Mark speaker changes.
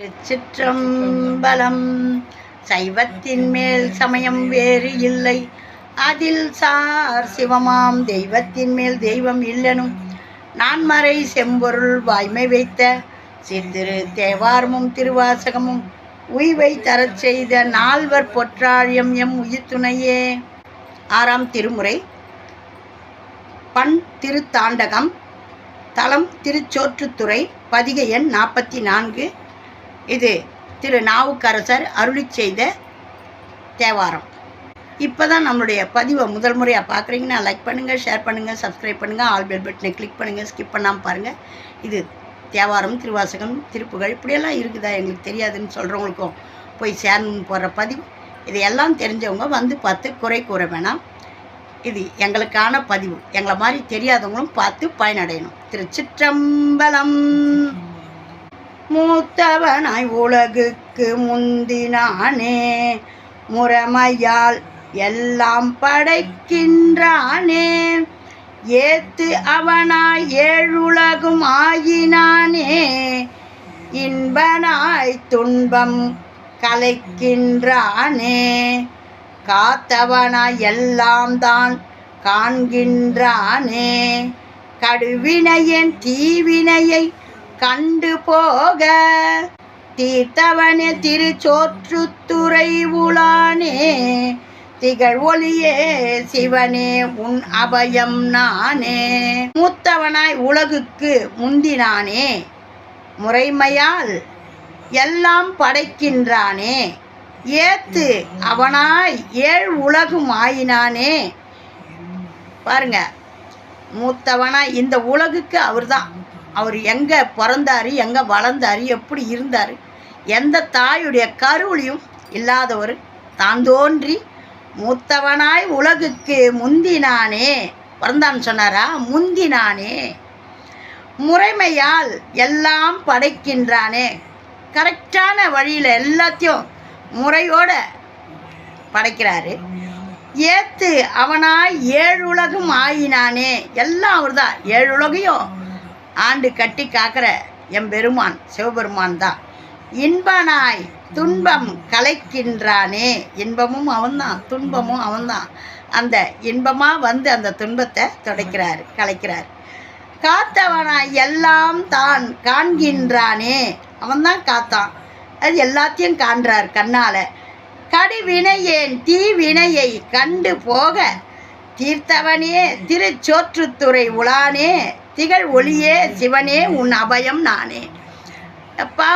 Speaker 1: சிற்றம்பலம். சைவத்தின் மேல் சமயம் வேறு இல்லை, அதில் சார் சிவமாம் தெய்வத்தின் மேல் தெய்வம் இல்லனும் நான்மறை செம்பொருள் வாய்மை வைத்த சித்திரு தேவாரமும் திருவாசகமும் உய்வை தரச் செய்த நால்வர் பொற்றாழியம் எம் உயிர்த்துணையே. ஆறாம் திருமுறை. பண் திருத்தாண்டகம். தலம் திருச்சோற்றுத்துறை. பதிகை எண் 44. இது திரு நாவுக்கரசர் அருளி செய்த தேவாரம். இப்போ தான் நம்மளுடைய பதிவை முதல் முறையாக பார்க்குறீங்கன்னா லைக் பண்ணுங்கள், ஷேர் பண்ணுங்கள், சப்ஸ்கிரைப் பண்ணுங்கள், ஆல் பெல் பட்டனை கிளிக் பண்ணுங்கள், ஸ்கிப் பண்ணாமல் பாருங்கள். இது தேவாரம், திருவாசகம், திருப்புகழ் இப்படியெல்லாம் இருக்குதா எங்களுக்கு தெரியாதுன்னு சொல்கிறவங்களுக்கும் போய் சேரணும்னு போடுற பதிவு. இதையெல்லாம் தெரிஞ்சவங்க வந்து பார்த்து குறை கூற வேணாம். இது எங்களுக்கான பதிவு. எங்களை மாதிரி தெரியாதவங்களும் பார்த்து பயனடையணும். திருச்சிற்றம்பலம். மூத்தவனாய் உலகுக்கு முந்தினானே, முறைமையால் எல்லாம் படைக்கின்றானே, ஏத்து அவனாய் ஏழுலகும் ஆயினானே, இன்பனாய் துன்பம் கலைக்கின்றானே, காத்தவனாய் எல்லாம் தான் காண்கின்றானே, கடுவினையன் தீவினையை கண்டு போக தீர்த்தவனே திருச்சோற்றுத்துறை உளானே, திகழ் ஒளியே சிவனே உன் அபயம் நானே. மூத்தவனாய் உலகுக்கு முந்தினானே, முறைமையால் எல்லாம் படைக்கின்றானே, ஏத்து அவனாய் ஏழு உலகும் ஆயினானே. பாருங்க, மூத்தவனாய் இந்த உலகுக்கு அவர்தான். அவர் எங்கே பிறந்தார், எங்கே வளர்ந்தார், எப்படி இருந்தார், எந்த தாயுடைய கருவிலையும் இல்லாதவர் தான் தோன்றி மூத்தவனாய் உலகுக்கு முந்தினானே. பிறந்தான்னு சொன்னாரா? முந்தினானே. முறைமையால் எல்லாம் படைக்கின்றானே. கரெக்டான வழியில் எல்லாத்தையும் முறையோடு படைக்கிறாரு. ஏத்து அவனாய் ஏழு உலகம் ஆயினானே. எல்லாம் அவர் தான். ஏழு உலகையும் ஆண்டு கட்டி காக்கிற எம்பெருமான் சிவபெருமான் தான். இன்பனாய் துன்பம் கலைக்கின்றானே. இன்பமும் அவன்தான், துன்பமும் அவன்தான். அந்த இன்பமாக வந்து அந்த துன்பத்தை துடைக்கிறார், கலைக்கிறார். காத்தவனாய் எல்லாம் தான் காண்கின்றானே. அவன்தான் காத்தான், அது எல்லாத்தையும் காண்றார் கண்ணால். கடிவினையேன் தீவினையை கண்டு போக தீர்த்தவனே திருச்சோற்றுத்துறை உளானே, திகழ் ஒளியே சிவனே உன் அபயம் நானே. அப்பா